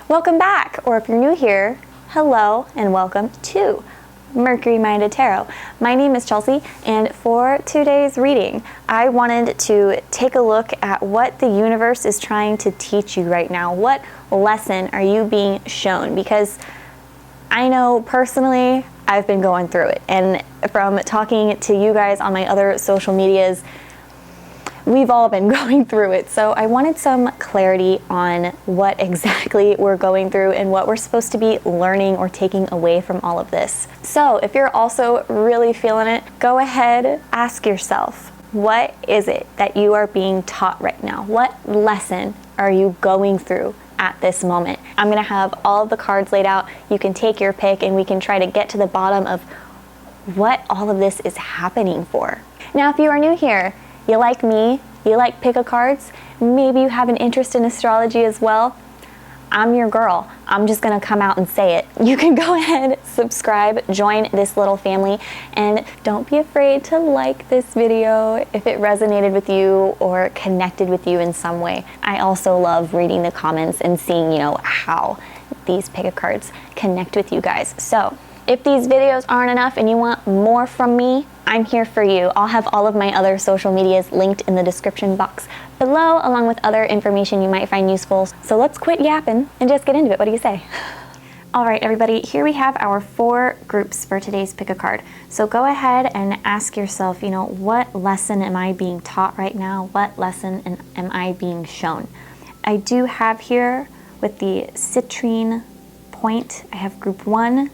Welcome back, or if you're new here, hello and welcome to Mercury Minded Tarot. My name is Chelsea, and for today's reading, I wanted to take a look at what the universe is trying to teach you right now. What lesson are you being shown? Because I know personally, I've been going through it, and from talking to you guys on my other social medias, we've all been going through it. So I wanted some clarity on what exactly we're going through and what we're supposed to be learning or taking away from all of this. So if you're also really feeling it, go ahead, ask yourself, what is it that you are being taught right now? What lesson are you going through at this moment? I'm gonna have all of the cards laid out. You can take your pick and we can try to get to the bottom of what all of this is happening for. Now, if you are new here, you like me, you like pick-a-cards, maybe you have an interest in astrology as well, I'm your girl. I'm just gonna come out and say it. You can go ahead, subscribe, join this little family, and don't be afraid to like this video if it resonated with you or connected with you in some way. I also love reading the comments and seeing, how these pick-a-cards connect with you guys. So if these videos aren't enough and you want more from me, I'm here for you. I'll have all of my other social medias linked in the description box below, along with other information you might find useful. So let's quit yapping and just get into it. What do you say? All right, everybody, here we have our 4 groups for today's pick-a-card. So go ahead and ask yourself, what lesson am I being taught right now? What lesson am I being shown? I do have here with the citrine point, I have group 1.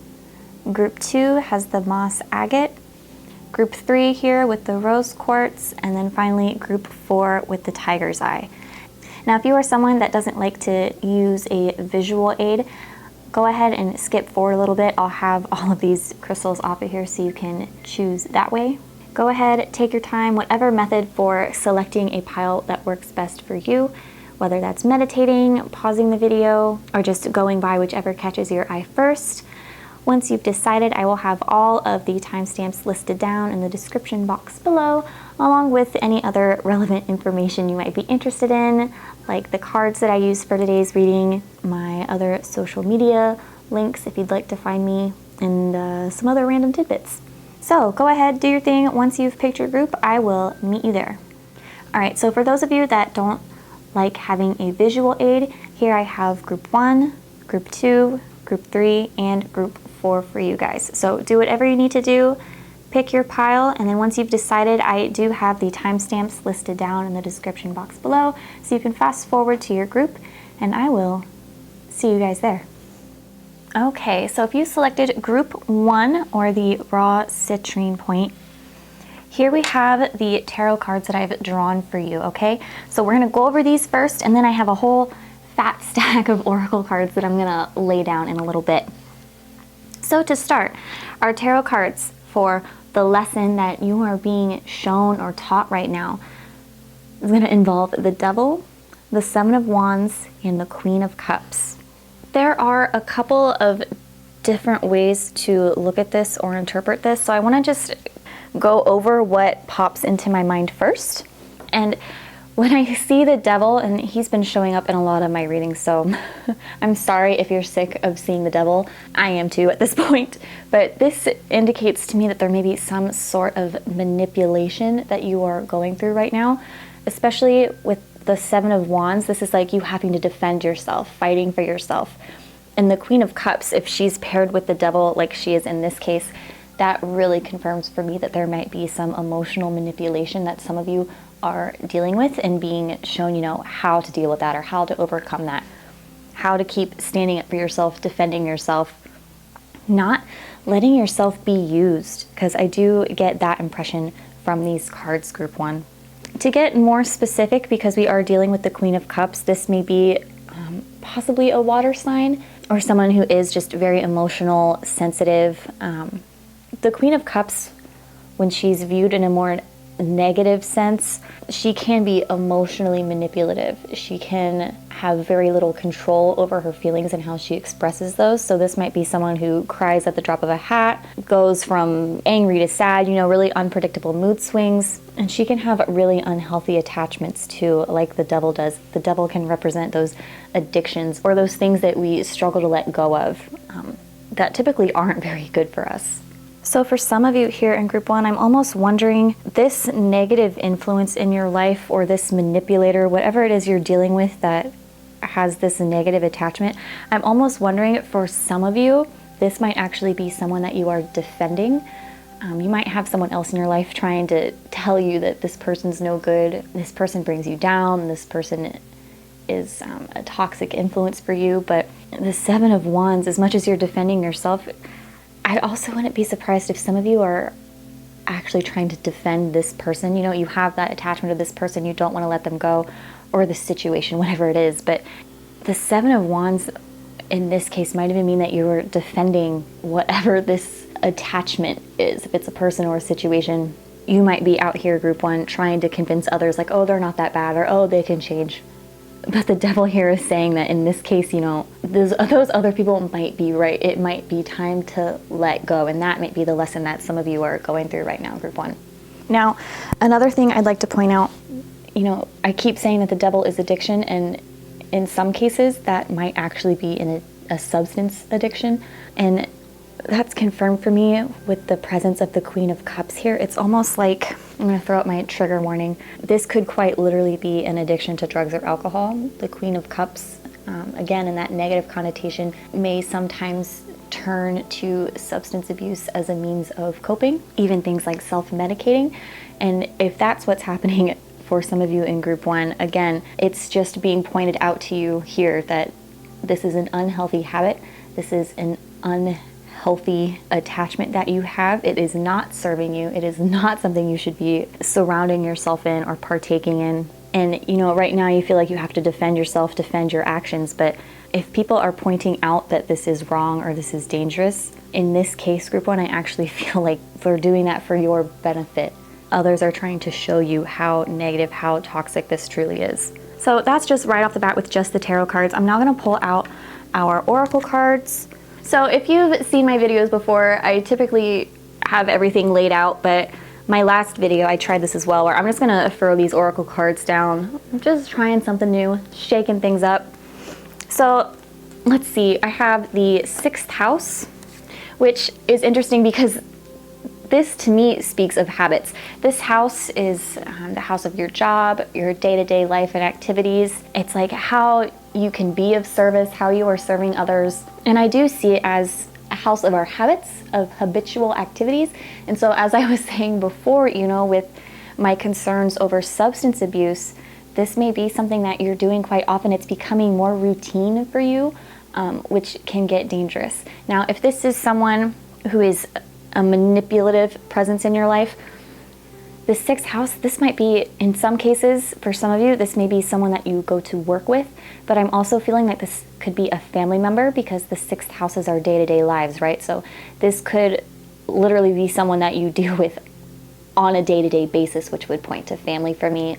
Group 2 has the moss agate. Group 3 here with the rose quartz, and then finally group 4 with the tiger's eye. Now, if you are someone that doesn't like to use a visual aid, go ahead and skip forward a little bit. I'll have all of these crystals off of here so you can choose that way. Go ahead, take your time, whatever method for selecting a pile that works best for you, whether that's meditating, pausing the video, or just going by whichever catches your eye first. Once you've decided, I will have all of the timestamps listed down in the description box below, along with any other relevant information you might be interested in, like the cards that I use for today's reading, my other social media links if you'd like to find me, and some other random tidbits. So go ahead, do your thing. Once you've picked your group, I will meet you there. All right, so for those of you that don't like having a visual aid, here I have group 1, group 2, group 3, and group 4 for you guys. So do whatever you need to do, pick your pile, and then once you've decided, I do have the timestamps listed down in the description box below, so you can fast forward to your group, and I will see you guys there. Okay, so if you selected group 1 or the raw citrine point, here we have the tarot cards that I've drawn for you, okay? So we're gonna go over these first, and then I have a whole fat stack of oracle cards that I'm gonna lay down in a little bit. So to start, our tarot cards for the lesson that you are being shown or taught right now is going to involve the Devil, the 7 of Wands, and the Queen of Cups. There are a couple of different ways to look at this or interpret this, so I want to just go over what pops into my mind first. And when I see the Devil, and he's been showing up in a lot of my readings, so I'm sorry if you're sick of seeing the Devil. I am too at this point. But this indicates to me that there may be some sort of manipulation that you are going through right now, especially with the 7 of Wands. This is like you having to defend yourself, fighting for yourself. And the Queen of Cups, if she's paired with the Devil like she is in this case, that really confirms for me that there might be some emotional manipulation that some of you are dealing with and being shown, how to deal with that or how to overcome that, how to keep standing up for yourself, defending yourself, not letting yourself be used, because I do get that impression from these cards, group 1. To get more specific, because we are dealing with the Queen of Cups, this may be possibly a water sign or someone who is just very emotional, sensitive. The Queen of Cups, when she's viewed in a more negative sense, she can be emotionally manipulative. She can have very little control over her feelings and how she expresses those. So this might be someone who cries at the drop of a hat, goes from angry to sad, really unpredictable mood swings. And she can have really unhealthy attachments too, like the devil does. The devil can represent those addictions or those things that we struggle to let go of that typically aren't very good for us. So for some of you here in group 1, I'm almost wondering, this negative influence in your life or this manipulator, whatever it is you're dealing with that has this negative attachment, I'm almost wondering for some of you, this might actually be someone that you are defending. You might have someone else in your life trying to tell you that this person's no good, this person brings you down, this person is a toxic influence for you. But the 7 of Wands, as much as you're defending yourself, I also wouldn't be surprised if some of you are actually trying to defend this person. You have that attachment to this person, you don't want to let them go, or the situation, whatever it is. But the 7 of Wands in this case might even mean that you're defending whatever this attachment is. If it's a person or a situation, you might be out here, group 1, trying to convince others like, oh, they're not that bad, or oh, they can change. But the devil here is saying that in this case, those other people might be right. It might be time to let go. And that might be the lesson that some of you are going through right now, group 1. Now, another thing I'd like to point out, I keep saying that the devil is addiction. And in some cases, that might actually be in a substance addiction. And that's confirmed for me with the presence of the Queen of Cups here. It's almost like, I'm going to throw out my trigger warning. This could quite literally be an addiction to drugs or alcohol. The Queen of Cups, again, in that negative connotation, may sometimes turn to substance abuse as a means of coping, even things like self-medicating. And if that's what's happening for some of you in group 1, again, it's just being pointed out to you here that this is an unhealthy habit. This is an unhealthy attachment that you have. It is not serving you. It is not something you should be surrounding yourself in or partaking in. And right now you feel like you have to defend yourself, defend your actions. But if people are pointing out that this is wrong or this is dangerous, in this case, group 1, I actually feel like they're doing that for your benefit. Others are trying to show you how negative, how toxic this truly is. So that's just right off the bat with just the tarot cards. I'm now going to pull out our oracle cards. So if you've seen my videos before, I typically have everything laid out, but my last video, I tried this as well, where I'm just gonna throw these oracle cards down. I'm just trying something new, shaking things up. So let's see, I have the 6th house, which is interesting because this to me speaks of habits. This house is the house of your job, your day-to-day life and activities. It's like how you can be of service, how you are serving others. And I do see it as a house of our habits, of habitual activities. And so as I was saying before, with my concerns over substance abuse, this may be something that you're doing quite often. It's becoming more routine for you, which can get dangerous. Now, if this is someone who is a manipulative presence in your life, the 6th house, this might be, in some cases, for some of you, this may be someone that you go to work with, but I'm also feeling like this could be a family member because the 6th house is our day-to-day lives, right? So this could literally be someone that you deal with on a day-to-day basis, which would point to family for me,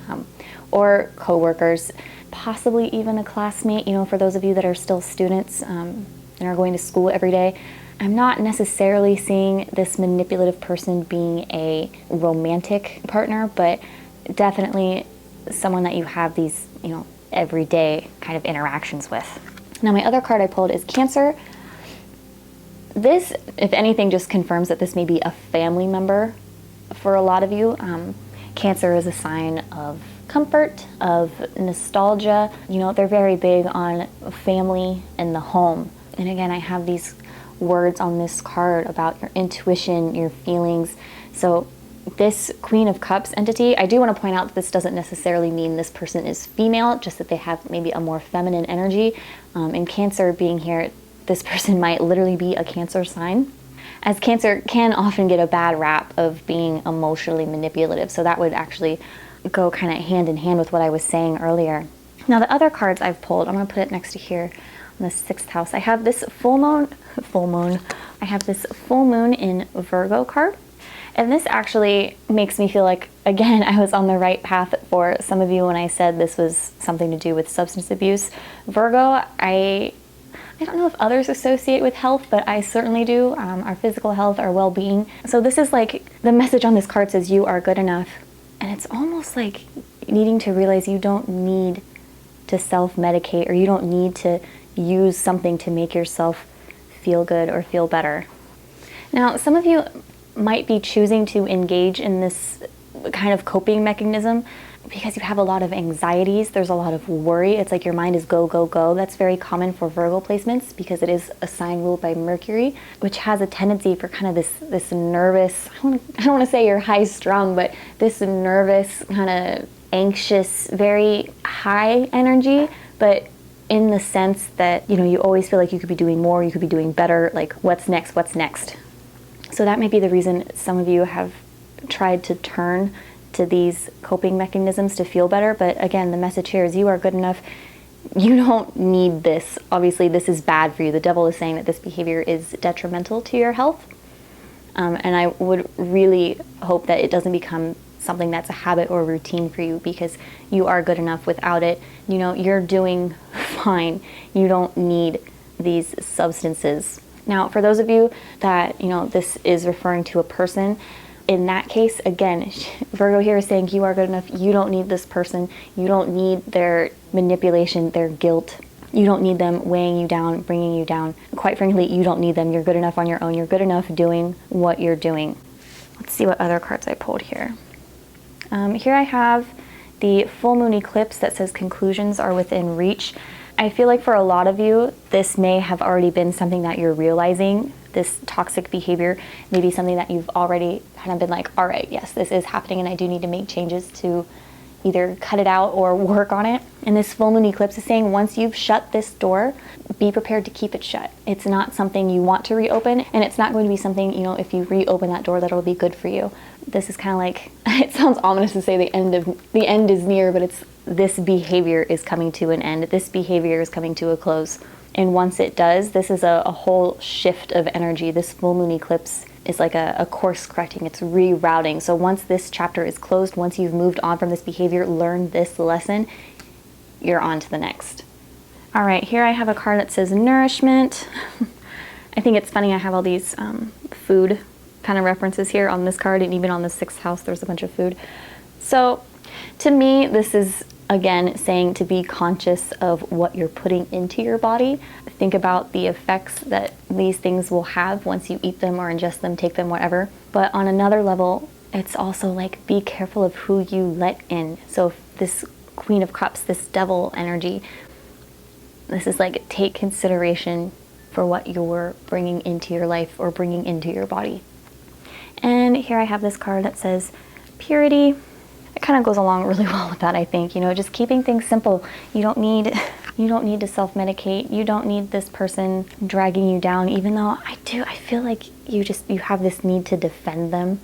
or coworkers, possibly even a classmate, for those of you that are still students and are going to school every day. I'm not necessarily seeing this manipulative person being a romantic partner, but definitely someone that you have these, everyday kind of interactions with. Now, my other card I pulled is Cancer. This, if anything, just confirms that this may be a family member for a lot of you. Cancer is a sign of comfort, of nostalgia. They're very big on family and the home. And again, I have these words on this card about your intuition, your feelings. So this Queen of Cups entity, I do want to point out that this doesn't necessarily mean this person is female, just that they have maybe a more feminine energy. And Cancer being here, this person might literally be a Cancer sign, as Cancer can often get a bad rap of being emotionally manipulative. So that would actually go kind of hand in hand with what I was saying earlier. Now, the other cards I've pulled, I'm going to put it next to here on the 6th house. I have this full moon. I have this full moon in Virgo card. And this actually makes me feel like, again, I was on the right path for some of you when I said this was something to do with substance abuse. Virgo, I don't know if others associate with health, but I certainly do. Our physical health, our well-being. So this is like, the message on this card says you are good enough. And it's almost like needing to realize you don't need to self-medicate, or you don't need to use something to make yourself feel good or feel better. Now, some of you might be choosing to engage in this kind of coping mechanism because you have a lot of anxieties. There's a lot of worry. It's like your mind is go, go, go. That's very common for Virgo placements because it is a sign ruled by Mercury, which has a tendency for kind of this nervous, I don't want to say you're high strung, but this nervous, kind of anxious, very high energy, but in the sense that, you know, you always feel like you could be doing more, you could be doing better, like what's next, what's next. So that may be the reason some of you have tried to turn to these coping mechanisms to feel better. But again, the message here is you are good enough. You don't need this. Obviously, this is bad for you. The devil is saying that this behavior is detrimental to your health. And I would really hope that it doesn't become something that's a habit or routine for you, because you are good enough without it. You know, you're doing fine. You don't need these substances. Now, for those of you that, you know, this is referring to a person, in that case, again, Virgo here is saying you are good enough. You don't need this person. You don't need their manipulation, their guilt. You don't need them weighing you down, bringing you down. Quite frankly, you don't need them. You're good enough on your own. You're good enough doing what you're doing. Let's see what other cards I pulled here. Here I have the full moon eclipse that says conclusions are within reach. I feel like for a lot of you, this may have already been something that you're realizing. This toxic behavior may be something that you've already kind of been like, all right, yes, this is happening and I do need to make changes to either cut it out or work on it. And this full moon eclipse is saying once you've shut this door, be prepared to keep it shut. It's not something you want to reopen, and it's not going to be something, you know, if you reopen that door, that'll be good for you. This is kind of like, it sounds ominous to say the end is near, but it's this behavior is coming to an end. This behavior is coming to a close. And once it does, this is a whole shift of energy. This full moon eclipse is like a course correcting. It's rerouting. So once this chapter is closed, once you've moved on from this behavior, learned this lesson, you're on to the next. All right, here I have a card that says nourishment. I think it's funny, I have all these food kind of references here on this card, and even on the 6th house, there's a bunch of food. So to me, this is, again, saying to be conscious of what you're putting into your body. Think about the effects that these things will have once you eat them or ingest them, take them, whatever. But on another level, it's also like, be careful of who you let in. So if this Queen of Cups, this devil energy, this is like, take consideration for what you're bringing into your life or bringing into your body. And here I have this card that says purity. It kind of goes along really well with that, I think. You know, just keeping things simple. You don't need to self-medicate. You don't need this person dragging you down, even though I feel like you have this need to defend them.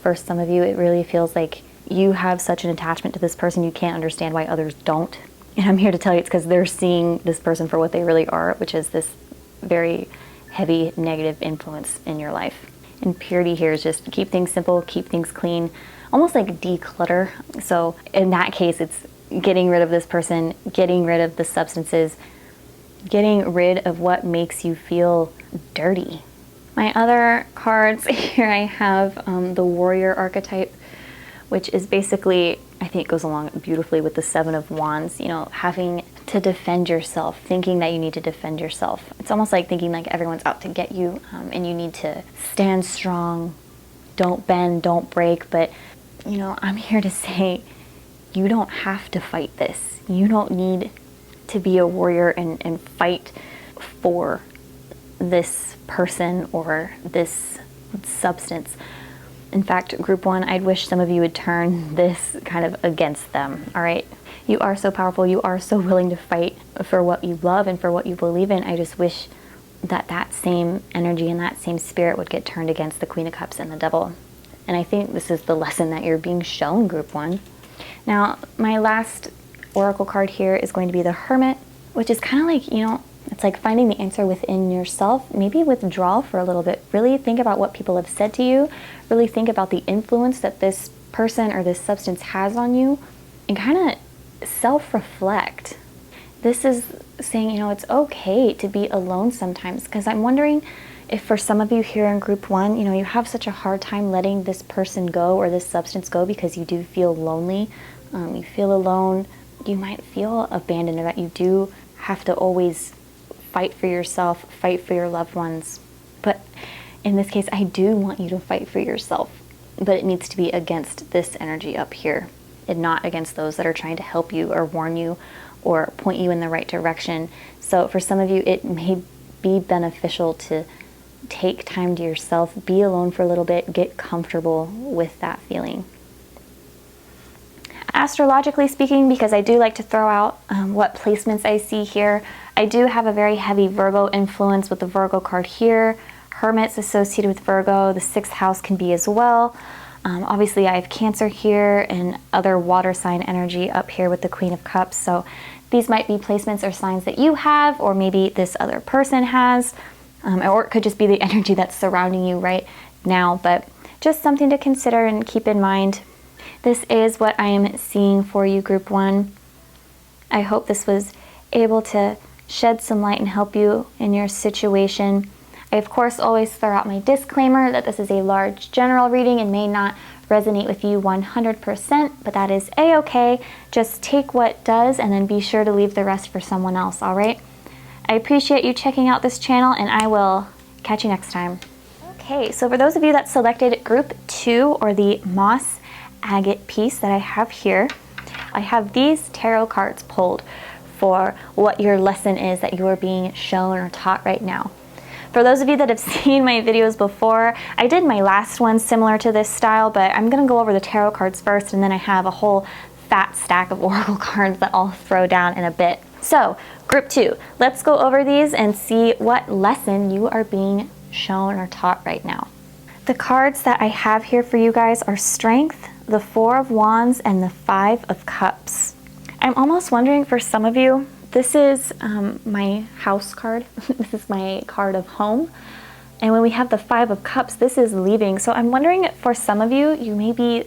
For some of you, it really feels like you have such an attachment to this person, you can't understand why others don't. And I'm here to tell you it's because they're seeing this person for what they really are, which is this very heavy negative influence in your life. And purity here is just keep things simple, keep things clean, almost like declutter. So in that case, it's getting rid of this person, getting rid of the substances, getting rid of what makes you feel dirty. My other cards, here I have the warrior archetype, which is basically, I think it goes along beautifully with the 7 of Wands, you know, having to defend yourself, thinking that you need to defend yourself. It's almost like thinking like everyone's out to get you, and you need to stand strong, don't bend, don't break. But, you know, I'm here to say you don't have to fight this. You don't need to be a warrior and fight for this person or this substance. In fact, group 1, I'd wish some of you would turn this kind of against them, all right? You are so powerful. You are so willing to fight for what you love and for what you believe in. I just wish that that same energy and that same spirit would get turned against the Queen of Cups and the Devil. And I think this is the lesson that you're being shown, group 1. Now, my last oracle card here is going to be the Hermit, which is kind of like, you know, It's like finding the answer within yourself. Maybe withdraw for a little bit. Really think about what people have said to you. Really think about the influence that this person or this substance has on you, and kind of self-reflect. This is saying, you know, it's okay to be alone sometimes, because I'm wondering if for some of you here in group 1, you know, you have such a hard time letting this person go or this substance go because you do feel lonely. You feel alone. You might feel abandoned, or that you do have to always fight for yourself, fight for your loved ones. But in this case, I do want you to fight for yourself, but it needs to be against this energy up here, and not against those that are trying to help you or warn you or point you in the right direction. So for some of you, it may be beneficial to take time to yourself, be alone for a little bit, get comfortable with that feeling. Astrologically speaking, because I do like to throw out what placements I see here, I do have a very heavy Virgo influence with the Virgo card here. Hermit's associated with Virgo. The 6th house can be as well. Obviously, I have Cancer here and other water sign energy up here with the Queen of Cups. So these might be placements or signs that you have, or maybe this other person has, or it could just be the energy that's surrounding you right now. But just something to consider and keep in mind. This is what I am seeing for you, group 1. I hope this was able to shed some light and help you in your situation. I, of course, always throw out my disclaimer that this is a large general reading and may not resonate with you 100%, but that is a-okay. Just take what does and then be sure to leave the rest for someone else, all right? I appreciate you checking out this channel, and I will catch you next time. Okay, so for those of you that selected group 2, or the moss agate piece that I have here, I have these tarot cards pulled for what your lesson is that you are being shown or taught right now. For those of you that have seen my videos before, I did my last one similar to this style, but I'm going to go over the tarot cards first, and then I have a whole fat stack of oracle cards that I'll throw down in a bit. So, group 2, let's go over these and see what lesson you are being shown or taught right now. The cards that I have here for you guys are Strength, the 4 of Wands, and the 5 of Cups. I'm almost wondering, for some of you, this is my house card. This is my card of home. And when we have the 5 of Cups, this is leaving. So I'm wondering, for some of you, you may be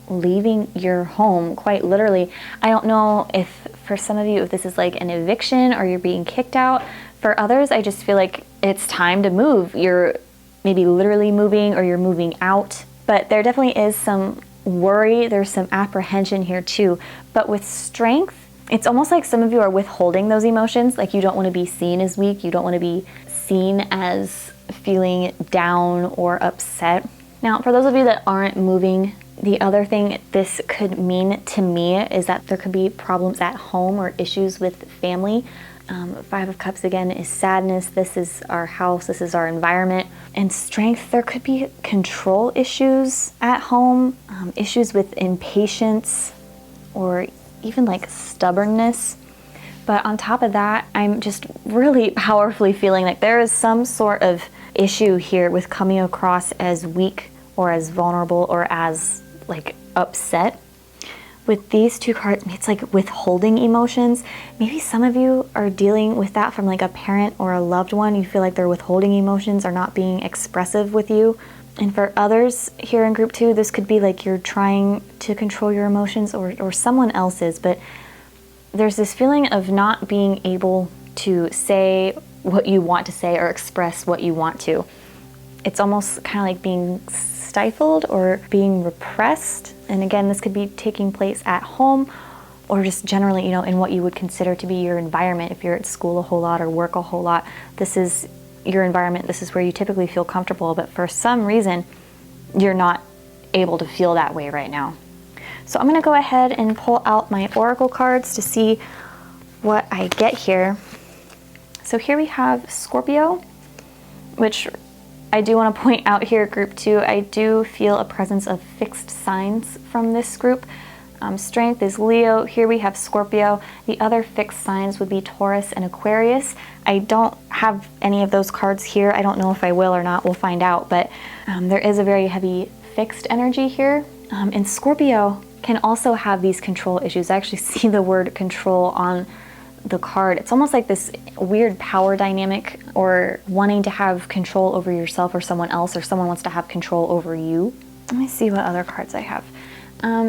leaving your home, quite literally. I don't know if for some of you, if this is like an eviction or you're being kicked out. For others, I just feel like it's time to move. You're maybe literally moving, or you're moving out. But there definitely is some worry, there's some apprehension here too. But with Strength, it's almost like some of you are withholding those emotions. Like, you don't want to be seen as weak. You don't want to be seen as feeling down or upset. Now, for those of you that aren't moving, the other thing this could mean to me is that there could be problems at home or issues with family. 5 of Cups, again, is sadness. This is our house. This is our environment. And Strength, there could be control issues at home, issues with impatience, or even like stubbornness. But on top of that, I'm just really powerfully feeling like there is some sort of issue here with coming across as weak, or as vulnerable, or as like upset. With these 2 cards, it's like withholding emotions. Maybe some of you are dealing with that from like a parent or a loved one. You feel like they're withholding emotions or not being expressive with you. And for others here in group 2, this could be like you're trying to control your emotions, or someone else's, but there's this feeling of not being able to say what you want to say or express what you want to. It's almost kind of like being stifled or being repressed. And again, this could be taking place at home, or just generally, you know, in what you would consider to be your environment. If you're at school a whole lot or work a whole lot, this is your environment. This is where you typically feel comfortable, but for some reason, you're not able to feel that way right now. So I'm going to go ahead and pull out my oracle cards to see what I get here. So here we have Scorpio, which I do want to point out here, group 2, I do feel a presence of fixed signs from this group. Strength is Leo. Here we have Scorpio. The other fixed signs would be Taurus and Aquarius. I don't have any of those cards here. I don't know if I will or not. We'll find out. But there is a very heavy fixed energy here. And Scorpio can also have these control issues. I actually see the word control on the card, it's almost like this weird power dynamic, or wanting to have control over yourself or someone else, or someone wants to have control over you. Let me see what other cards I have.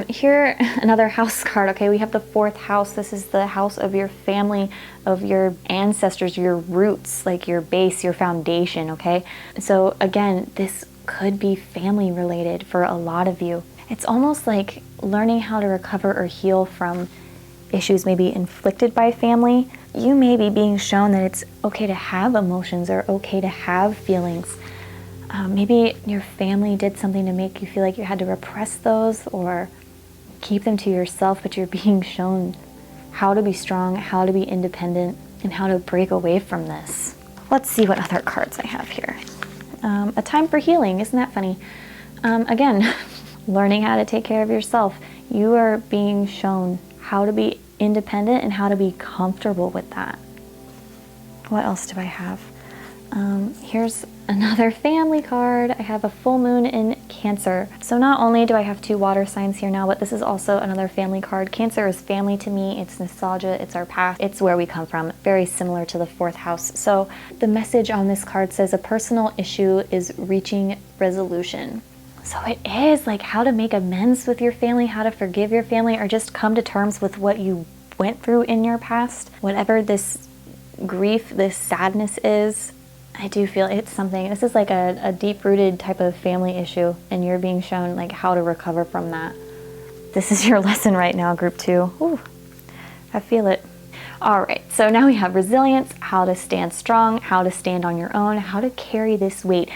Here, another house card. Okay, we have the 4th house. This is the house of your family, of your ancestors, your roots, like your base, your foundation, okay? So again, this could be family related for a lot of you. It's almost like learning how to recover or heal from issues maybe inflicted by family. You may be being shown that it's okay to have emotions or okay to have feelings. Maybe your family did something to make you feel like you had to repress those or keep them to yourself, but you're being shown how to be strong, how to be independent, and how to break away from this. Let's see what other cards I have here. A time for healing, isn't that funny? Again, learning how to take care of yourself. You are being shown how to be independent and how to be comfortable with that. What else do I have? Here's another family card. I have a full moon in Cancer. So not only do I have 2 water signs here now, but this is also another family card. Cancer is family to me. It's nostalgia. It's our past. It's where we come from. Very similar to the 4th house. So the message on this card says a personal issue is reaching resolution. So it is like how to make amends with your family, how to forgive your family, or just come to terms with what you went through in your past. Whatever this grief, this sadness is, I do feel it's something. This is like a deep-rooted type of family issue, and you're being shown like how to recover from that. This is your lesson right now, group 2. Ooh, I feel it. All right, so now we have resilience, how to stand strong, how to stand on your own, how to carry this weight.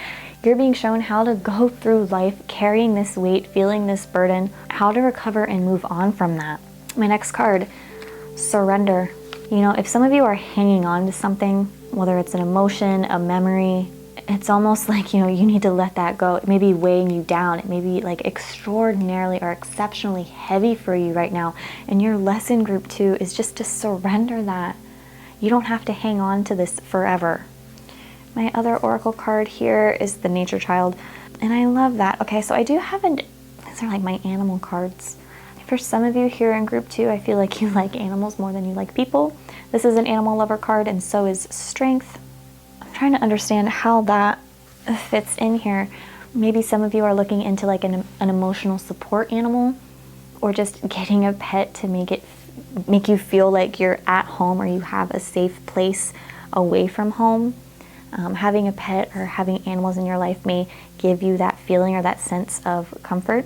You're being shown how to go through life carrying this weight, feeling this burden, how to recover and move on from that. My next card, surrender. You know, if some of you are hanging on to something, whether it's an emotion, a memory, it's almost like, you need to let that go. It may be weighing you down. It may be like extraordinarily or exceptionally heavy for you right now. And your lesson, group 2, is just to surrender that. You don't have to hang on to this forever. My other oracle card here is the nature child. And I love that. Okay, so I do have these are like my animal cards. For some of you here in group 2, I feel like you like animals more than you like people. This is an animal lover card, and so is strength. I'm trying to understand how that fits in here. Maybe some of you are looking into like an emotional support animal, or just getting a pet to make you feel like you're at home or you have a safe place away from home. Having a pet or having animals in your life may give you that feeling or that sense of comfort.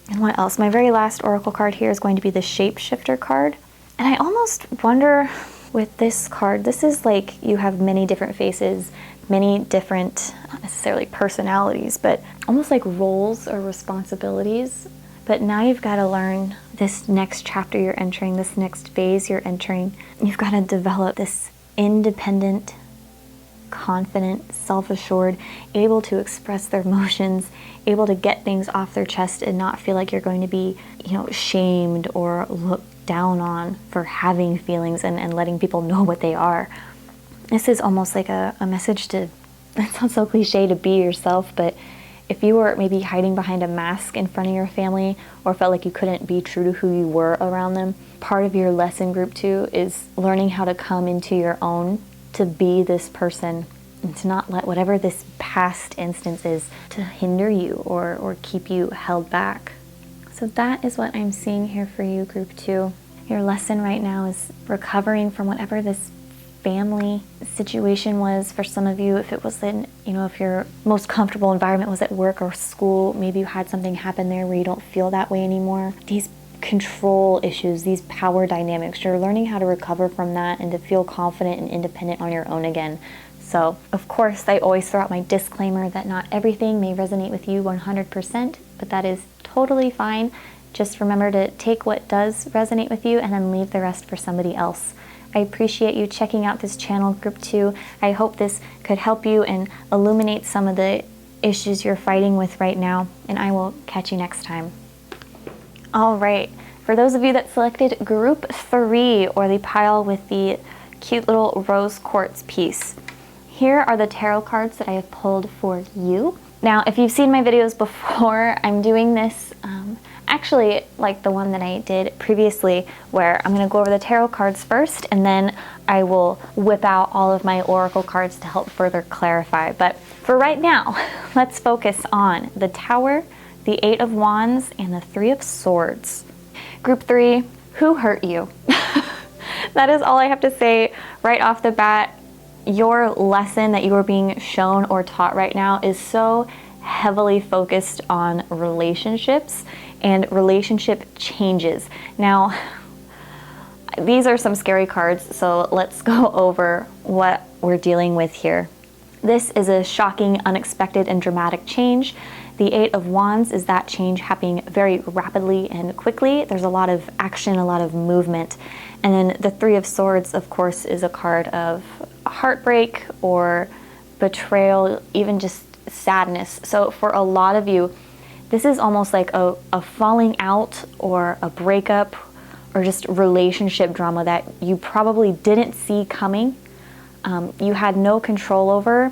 And what else? My very last oracle card here is going to be the shapeshifter card. And I almost wonder with this card, this is like you have many different faces, many different, not necessarily personalities, but almost like roles or responsibilities. But now you've got to learn this next chapter you're entering, this next phase you're entering. You've got to develop this independent, confident, self-assured, able to express their emotions, able to get things off their chest and not feel like you're going to be, shamed or looked down on for having feelings and letting people know what they are. This is almost like a message to, that sounds so cliche, to be yourself, but if you were maybe hiding behind a mask in front of your family or felt like you couldn't be true to who you were around them, part of your lesson, group 2, is learning how to come into your own, to be this person, and to not let whatever this past instance is to hinder you or keep you held back. So that is what I'm seeing here for you, group 2. Your lesson right now is recovering from whatever this family situation was for some of you. If it was in, if your most comfortable environment was at work or school, maybe you had something happen there where you don't feel that way anymore. These control issues, these power dynamics, you're learning how to recover from that and to feel confident and independent on your own again. So, of course, I always throw out my disclaimer that not everything may resonate with you 100%, but that is totally fine. Just remember to take what does resonate with you and then leave the rest for somebody else. I appreciate you checking out this channel, group 2. I hope this could help you and illuminate some of the issues you're fighting with right now, and I will catch you next time. All right, for those of you that selected group 3, or the pile with the cute little rose quartz piece, here are the tarot cards that I have pulled for you. Now, if you've seen my videos before, I'm doing this actually like the one that I did previously, where I'm going to go over the tarot cards first, and then I will whip out all of my oracle cards to help further clarify. But for right now, let's focus on the Tower, the Eight of Wands, and the Three of Swords. Group 3, who hurt you? That is all I have to say right off the bat. Your lesson that you are being shown or taught right now is so heavily focused on relationships and relationship changes. Now, these are some scary cards, so let's go over what we're dealing with here. This is a shocking, unexpected, and dramatic change. The Eight of Wands is that change happening very rapidly and quickly. There's a lot of action, a lot of movement. And then the Three of Swords, of course, is a card of heartbreak or betrayal, even just sadness. So for a lot of you, this is almost like a falling out or a breakup or just relationship drama that you probably didn't see coming. You had no control over,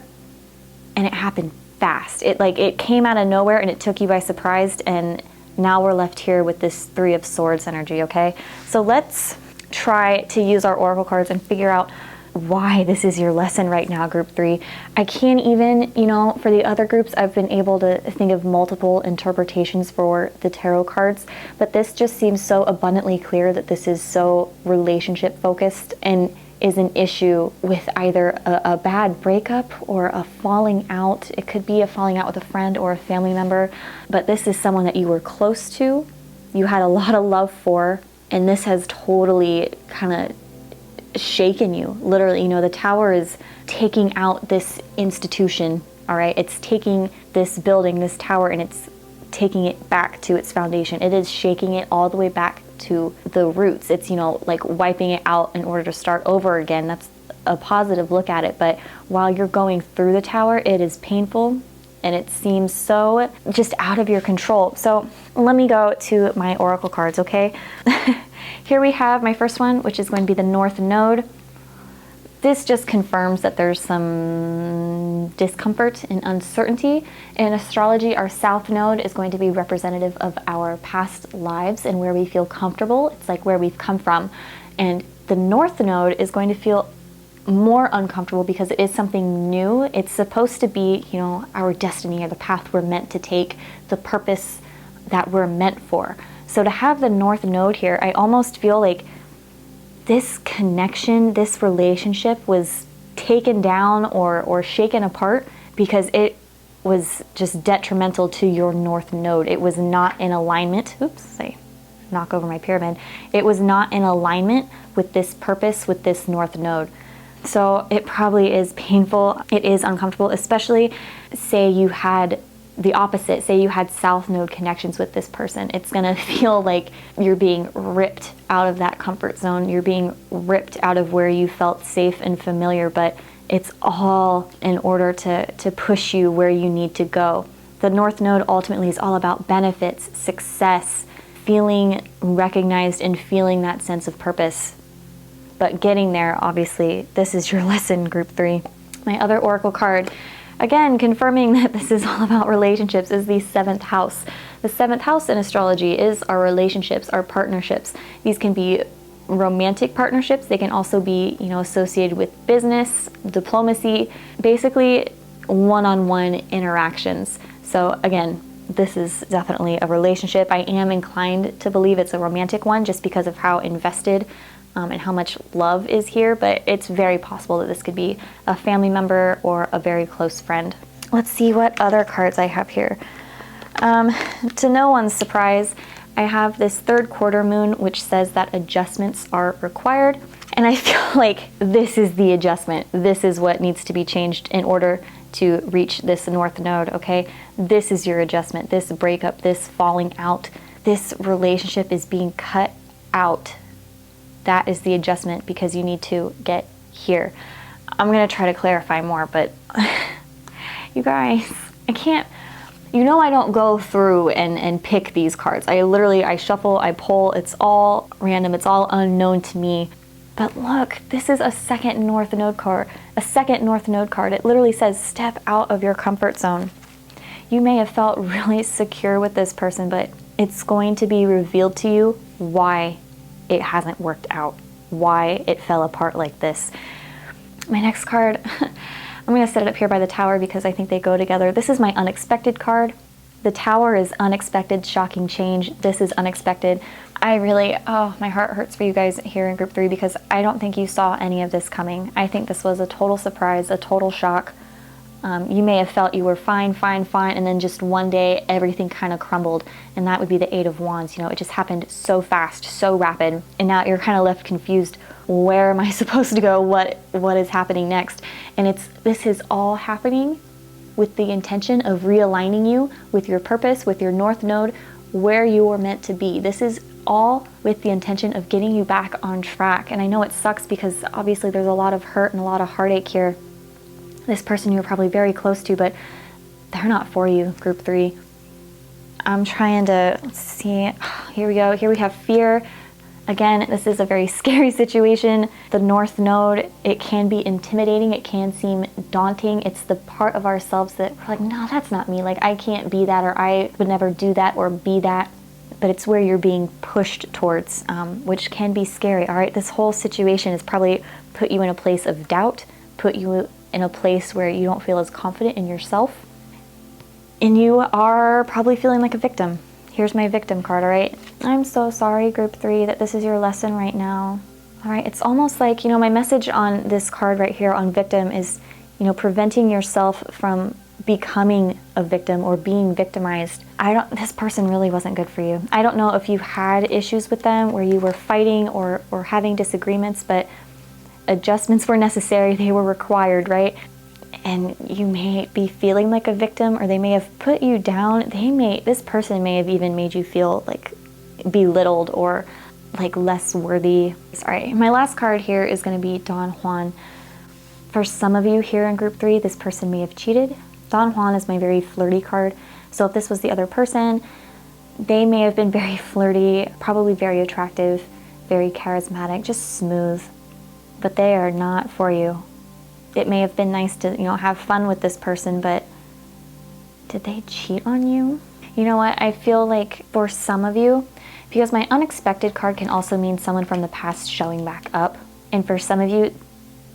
and it happened fast. It came out of nowhere and it took you by surprise, and now we're left here with this Three of Swords energy, okay? So let's try to use our oracle cards and figure out why this is your lesson right now, group 3. I can't even, for the other groups, I've been able to think of multiple interpretations for the tarot cards, but this just seems so abundantly clear that this is so relationship focused and is an issue with either a bad breakup or a falling out. It could be a falling out with a friend or a family member, but this is someone that you were close to, you had a lot of love for, and this has totally kind of shaken you. Literally, the Tower is taking out this institution, all right? It's taking this building, this tower, and it's taking it back to its foundation. It is shaking it all the way back to the roots. It's, like wiping it out in order to start over again. That's a positive look at it. But while you're going through the Tower, it is painful and it seems so just out of your control. So let me go to my oracle cards, okay? Here we have my first one, which is going to be the North Node. This just confirms that there's some discomfort and uncertainty. In astrology, our South Node is going to be representative of our past lives and where we feel comfortable. It's like where we've come from. And the North Node is going to feel more uncomfortable because it is something new. It's supposed to be, our destiny or the path we're meant to take, the purpose that we're meant for. So to have the North Node here, I almost feel like this connection, this relationship was taken down or shaken apart because it was just detrimental to your North Node. It was not in alignment. Oops, I knock over my pyramid. It was not in alignment with this purpose, with this North Node. So it probably is painful. It is uncomfortable, especially say you had the opposite. Say you had South Node connections with this person. It's gonna feel like you're being ripped out of that comfort zone. You're being ripped out of where you felt safe and familiar, but it's all in order to push you where you need to go. The North Node ultimately is all about benefits, success, feeling recognized and feeling that sense of purpose. But getting there, obviously, this is your lesson, group 3. My other oracle card, again, confirming that this is all about relationships, is the 7th house. The 7th house in astrology is our relationships, our partnerships. These can be romantic partnerships. They can also be, associated with business, diplomacy, basically one-on-one interactions. So again, this is definitely a relationship. I am inclined to believe it's a romantic one just because of how invested and how much love is here, but it's very possible that this could be a family member or a very close friend. Let's see what other cards I have here. To no one's surprise, I have this 3rd quarter moon, which says that adjustments are required. And I feel like this is the adjustment. This is what needs to be changed in order to reach this North Node, okay? This is your adjustment, this breakup, this falling out, this relationship is being cut out. That is the adjustment because you need to get here. I'm gonna try to clarify more, but you guys, I can't, I don't go through and pick these cards. I shuffle, I pull, it's all random, it's all unknown to me. But look, this is a 2nd North Node card. A 2nd North Node card. It literally says step out of your comfort zone. You may have felt really secure with this person, but It's going to be revealed to you why it hasn't worked out, why it fell apart like this. My next card, I'm going to set it up here by the Tower because I think they go together. This is my unexpected card. The Tower is unexpected, shocking change. This is unexpected. I really, oh, my heart hurts for you guys here in group 3 because I don't think you saw any of this coming. I think this was a total surprise, a total shock. You may have felt you were fine, and then just one day everything kind of crumbled, and that would be the Eight of Wands. You know, it just happened so fast, so rapid, and now you're kind of left confused. Where am I supposed to go? What is happening next? And this is all happening with the intention of realigning you with your purpose, with your North Node, where you are meant to be. This is all with the intention of getting you back on track. And I know it sucks because obviously there's a lot of hurt and a lot of heartache here. This person you're probably very close to, but they're not for you, group 3. I'm trying to, let's see, here we go. Here we have fear. Again, this is a very scary situation. The North Node, it can be intimidating. It can seem daunting. It's the part of ourselves that we're like, no, that's not me. Like, I can't be that, or I would never do that or be that. But it's where you're being pushed towards, which can be scary, all right? This whole situation has probably put you in a place of doubt, put you in a place where you don't feel as confident in yourself, and you are probably feeling like a victim. Here's my victim card, all right? I'm so sorry, group 3, that this is your lesson right now. All right, it's almost like, you know, my message on this card right here on victim is, you know, preventing yourself from becoming a victim or being victimized. This person really wasn't good for you. I don't know if you had issues with them where you were fighting or having disagreements, but adjustments were necessary, they were required, right? And you may be feeling like a victim, or they may have put you down. This person may have even made you feel like belittled or like less worthy. Sorry, my last card here is going to be Don Juan. For some of you here in group 3, this person may have cheated. Don Juan is my very flirty card. So if this was the other person, they may have been very flirty, probably very attractive, very charismatic, just smooth, but they are not for you. It may have been nice to, you know, have fun with this person, but did they cheat on you? You know what? I feel like for some of you, because my unexpected card can also mean someone from the past showing back up. And for some of you,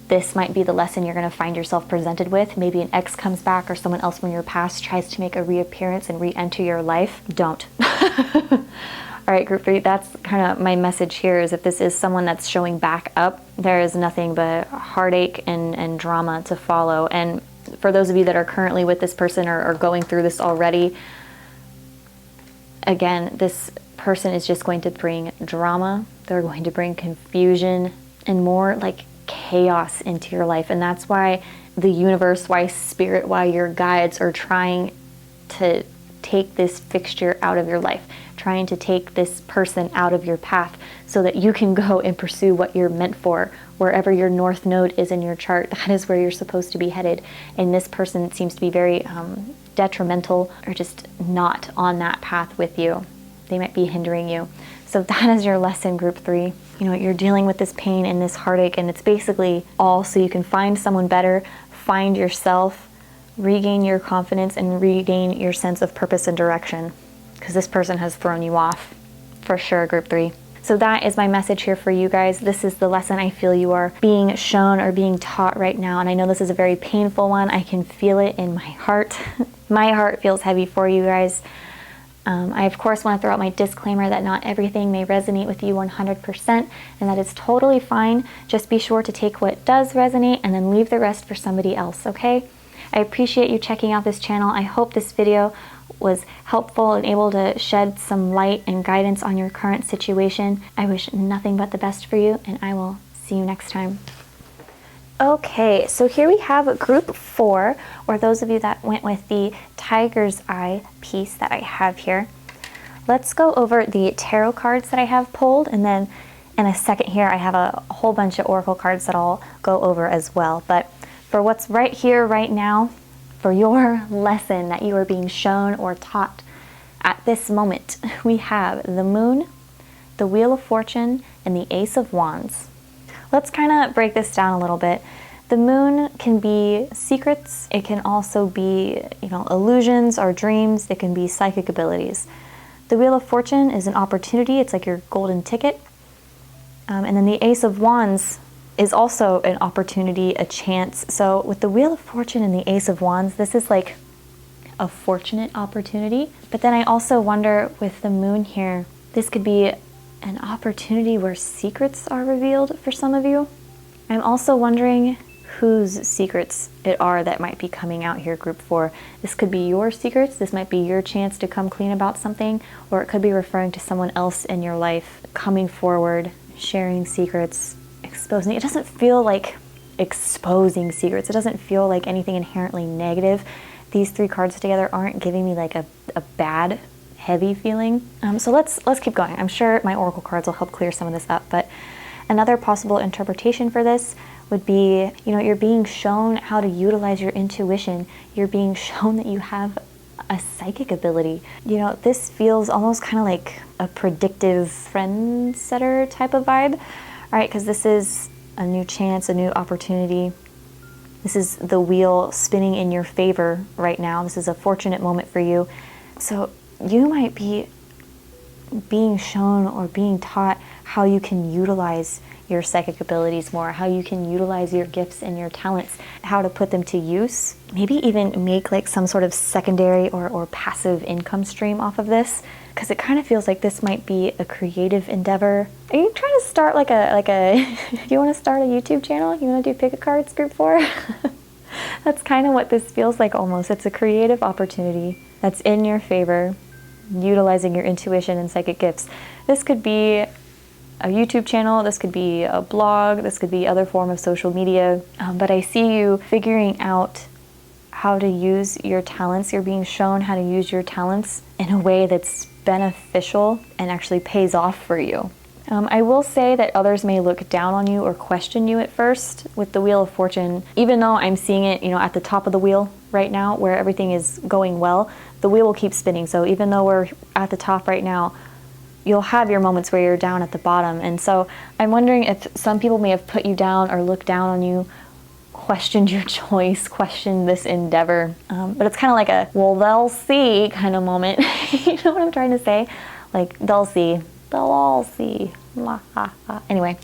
this might be the lesson you're going to find yourself presented with. Maybe an ex comes back or someone else from your past tries to make a reappearance and re-enter your life. Don't. All right, group 3, that's kind of my message here is if this is someone that's showing back up, there is nothing but heartache and drama to follow. And for those of you that are currently with this person or going through this already, again, this person is just going to bring drama. They're going to bring confusion and more like chaos into your life. And that's why the universe, why spirit, why your guides are trying to take this fixture out of your life, trying to take this person out of your path so that you can go and pursue what you're meant for. Wherever your North Node is in your chart, that is where you're supposed to be headed. And this person seems to be very detrimental or just not on that path with you. They might be hindering you. So that is your lesson, group 3. You know, you're dealing with this pain and this heartache, and it's basically all so you can find someone better, find yourself, regain your confidence, and regain your sense of purpose and direction, because this person has thrown you off for sure, group 3. So that is my message here for you guys. This is the lesson I feel you are being shown or being taught right now, and I know this is a very painful one. I can feel it in my heart. My heart feels heavy for you guys. I of course want to throw out my disclaimer that not everything may resonate with you 100%, and that is totally fine. Just be sure to take what does resonate and then leave the rest for somebody else, okay? I appreciate you checking out this channel. I hope this video was helpful and able to shed some light and guidance on your current situation. I wish nothing but the best for you, and I will see you next time. Okay, so here we have group 4, or those of you that went with the Tiger's Eye piece that I have here. Let's go over the tarot cards that I have pulled, and then in a second here I have a whole bunch of oracle cards that I'll go over as well. But for what's right here, right now, for your lesson that you are being shown or taught at this moment, we have the Moon, the Wheel of Fortune, and the Ace of Wands. Let's kind of break this down a little bit. The Moon can be secrets. It can also be, you know, illusions or dreams. It can be psychic abilities. The Wheel of Fortune is an opportunity. It's like your golden ticket. And then the Ace of Wands is also an opportunity, a chance. So with the Wheel of Fortune and the Ace of Wands, this is like a fortunate opportunity. But then I also wonder with the moon here, this could be an opportunity where secrets are revealed for some of you. I'm also wondering whose secrets it are that might be coming out here, group 4. This could be your secrets. This might be your chance to come clean about something, or it could be referring to someone else in your life coming forward, sharing secrets, exposing. It doesn't feel like exposing secrets. It doesn't feel like anything inherently negative. These 3 cards together aren't giving me like a bad, heavy feeling. So let's keep going. I'm sure my oracle cards will help clear some of this up, but another possible interpretation for this would be, you're being shown how to utilize your intuition. You're being shown that you have a psychic ability. This feels almost kind of like a predictive friend setter type of vibe, all right? Because this is a new chance, a new opportunity. This is the wheel spinning in your favor right now. This is a fortunate moment for you. So you might be being shown or being taught how you can utilize your psychic abilities more, how you can utilize your gifts and your talents, how to put them to use, maybe even make like some sort of secondary or passive income stream off of this, because it kind of feels like this might be a creative endeavor. Are you trying to start like a you want to start a YouTube channel? You want to do pick-a cards, group 4? That's kind of what this feels like almost. It's a creative opportunity that's in your favor, utilizing your intuition and psychic gifts. This could be a YouTube channel, this could be a blog, this could be other form of social media, but I see you figuring out how to use your talents. You're being shown how to use your talents in a way that's beneficial and actually pays off for you. I will say that others may look down on you or question you at first with the Wheel of Fortune. Even though I'm seeing it, at the top of the wheel right now where everything is going well, the wheel will keep spinning. So even though we're at the top right now, you'll have your moments where you're down at the bottom. And so I'm wondering if some people may have put you down or looked down on you, questioned your choice, questioned this endeavor. But it's kind of like a, well, they'll see kind of moment. You know what I'm trying to say? Like, they'll see. They'll all see. Anyway,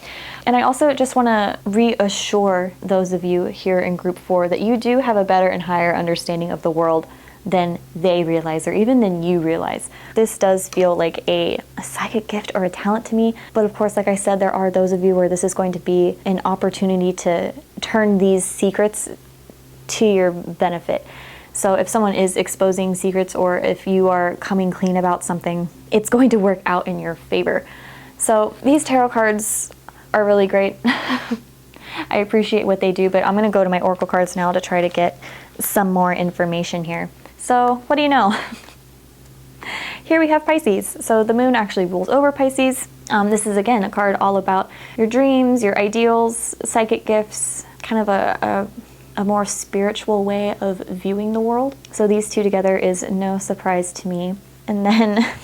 and I also just want to reassure those of you here in group 4 that you do have a better and higher understanding of the world than they realize, or even than you realize. This does feel like a psychic gift or a talent to me, but of course, like I said, there are those of you where this is going to be an opportunity to turn these secrets to your benefit. So if someone is exposing secrets, or if you are coming clean about something, it's going to work out in your favor. So these tarot cards are really great. I appreciate what they do, but I'm going to go to my oracle cards now to try to get some more information here. So what do you know? Here we have Pisces. So the moon actually rules over Pisces. This is, again, a card all about your dreams, your ideals, psychic gifts, kind of a more spiritual way of viewing the world. So these two together is no surprise to me. And then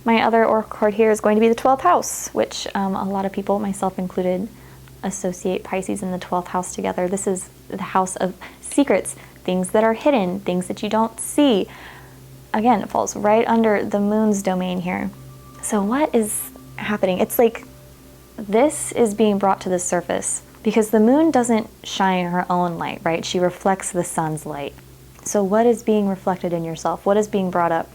my other oracle card here is going to be the 12th house, which a lot of people, myself included, associate Pisces and the 12th house together. This is the house of secrets, things that are hidden, things that you don't see. Again, it falls right under the moon's domain here. So what is happening? It's like this is being brought to the surface because the moon doesn't shine her own light, right? She reflects the sun's light. So what is being reflected in yourself? What is being brought up?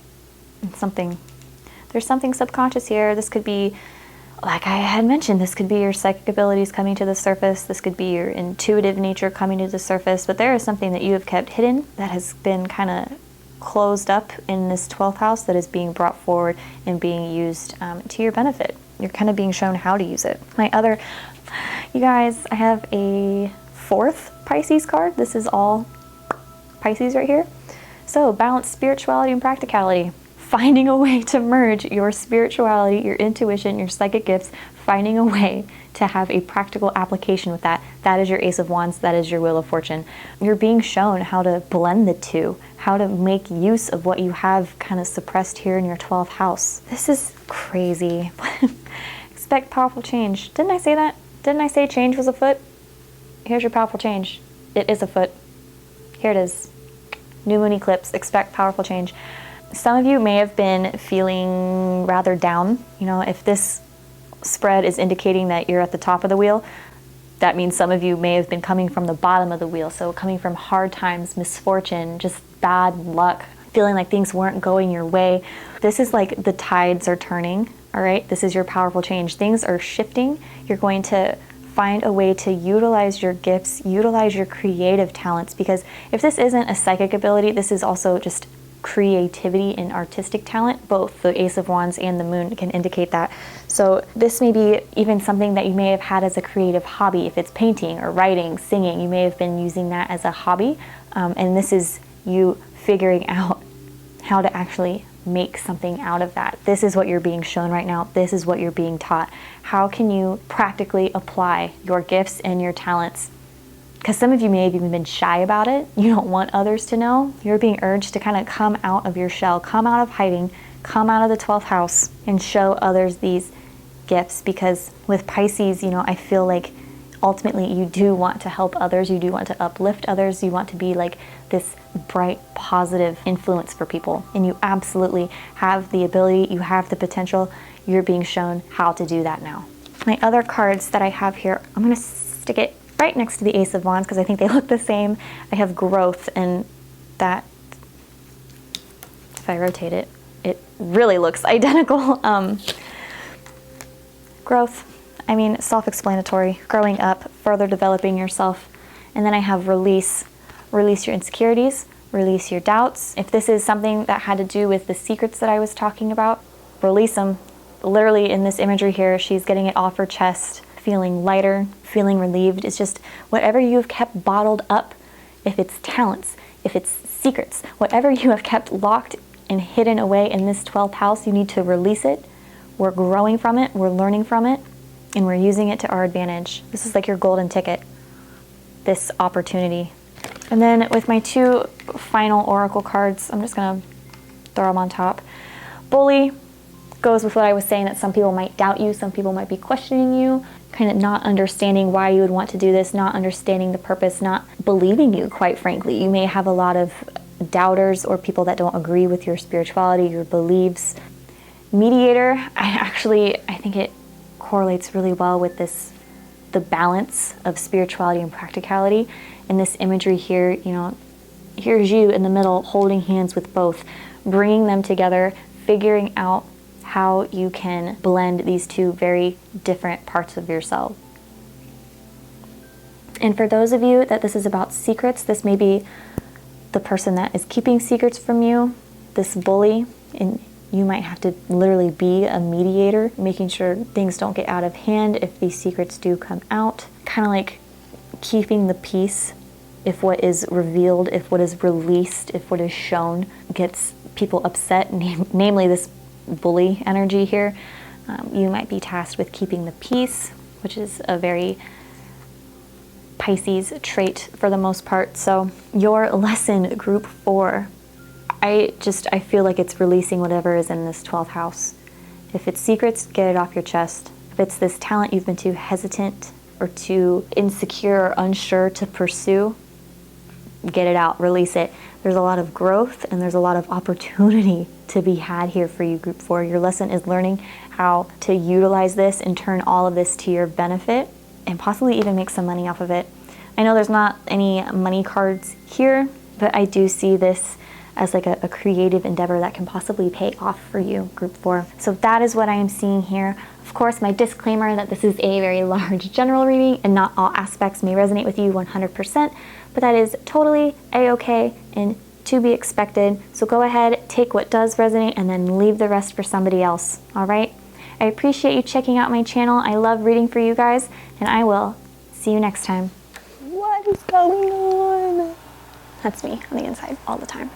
There's something subconscious here. This could be, like I had mentioned, this could be your psychic abilities coming to the surface. This could be your intuitive nature coming to the surface. But there is something that you have kept hidden that has been kind of closed up in this 12th house that is being brought forward and being used to your benefit. You're kind of being shown how to use it. You guys, I have a 4th Pisces card. This is all Pisces right here. So balance spirituality and practicality. Finding a way to merge your spirituality, your intuition, your psychic gifts, finding a way to have a practical application with that. That is your Ace of Wands, that is your Wheel of Fortune. You're being shown how to blend the two, how to make use of what you have kind of suppressed here in your 12th house. This is crazy. Expect powerful change. Didn't I say that? Didn't I say change was afoot? Here's your powerful change. It is afoot. Here it is. New moon eclipse. Expect powerful change. Some of you may have been feeling rather down. You know, if this spread is indicating that you're at the top of the wheel, that means some of you may have been coming from the bottom of the wheel. So coming from hard times, misfortune, just bad luck, feeling like things weren't going your way. This is like the tides are turning, all right? This is your powerful change. Things are shifting. You're going to find a way to utilize your gifts, utilize your creative talents, because if this isn't a psychic ability, this is also just creativity and artistic talent. Both the Ace of Wands and the Moon can indicate that. So this may be even something that you may have had as a creative hobby. If it's painting or writing, singing, you may have been using that as a hobby. And this is you figuring out how to actually make something out of that. This is what you're being shown right now. This is what you're being taught. How can you practically apply your gifts and your talents? Because some of you may have even been shy about it. You don't want others to know. You're being urged to kind of come out of your shell, come out of hiding, come out of the 12th house and show others these gifts. Because with Pisces, you know, I feel like ultimately you do want to help others. You do want to uplift others. You want to be like this bright, positive influence for people. And you absolutely have the ability. You have the potential. You're being shown how to do that now. My other cards that I have here, I'm going to stick it right next to the Ace of Wands because I think they look the same. I have growth, and that, if I rotate it, it really looks identical. Growth, I mean, self-explanatory, growing up, further developing yourself. And then I have release. Release your insecurities, release your doubts. If this is something that had to do with the secrets that I was talking about, release them. Literally in this imagery here, she's getting it off her chest, feeling lighter, feeling relieved. It's just whatever you've kept bottled up, if it's talents, if it's secrets, whatever you have kept locked and hidden away in this 12th house, you need to release it. We're growing from it, we're learning from it, and we're using it to our advantage. This is like your golden ticket, this opportunity. And then with my two final oracle cards, I'm just gonna throw them on top. Bully goes with what I was saying, that some people might doubt you, some people might be questioning you, kind of not understanding why you would want to do this, not understanding the purpose, not believing you, quite frankly. You may have a lot of doubters or people that don't agree with your spirituality, your beliefs. Mediator, I think it correlates really well with this, the balance of spirituality and practicality. In this imagery here, you know, here's you in the middle holding hands with both, bringing them together, figuring out how you can blend these two very different parts of yourself. And for those of you that this is about secrets, this may be the person that is keeping secrets from you, this bully, and you might have to literally be a mediator, making sure things don't get out of hand if these secrets do come out. Kind of like keeping the peace if what is revealed, if what is released, if what is shown gets people upset, namely this bully energy here. You might be tasked with keeping the peace, which is a very Pisces trait for the most part. So your lesson, group 4, I feel like it's releasing whatever is in this 12th house. If it's secrets, get it off your chest. If it's this talent you've been too hesitant or too insecure or unsure to pursue, get it out, release it. There's a lot of growth and there's a lot of opportunity to be had here for you, group 4. Your lesson is learning how to utilize this and turn all of this to your benefit and possibly even make some money off of it. I know there's not any money cards here, but I do see this as like a creative endeavor that can possibly pay off for you, group 4. So that is what I am seeing here. Of course, my disclaimer that this is a very large general reading and not all aspects may resonate with you 100%, but that is totally a-okay and to be expected. So go ahead, take what does resonate and then leave the rest for somebody else, all right? I appreciate you checking out my channel. I love reading for you guys, and I will see you next time. What is going on? That's me on the inside all the time.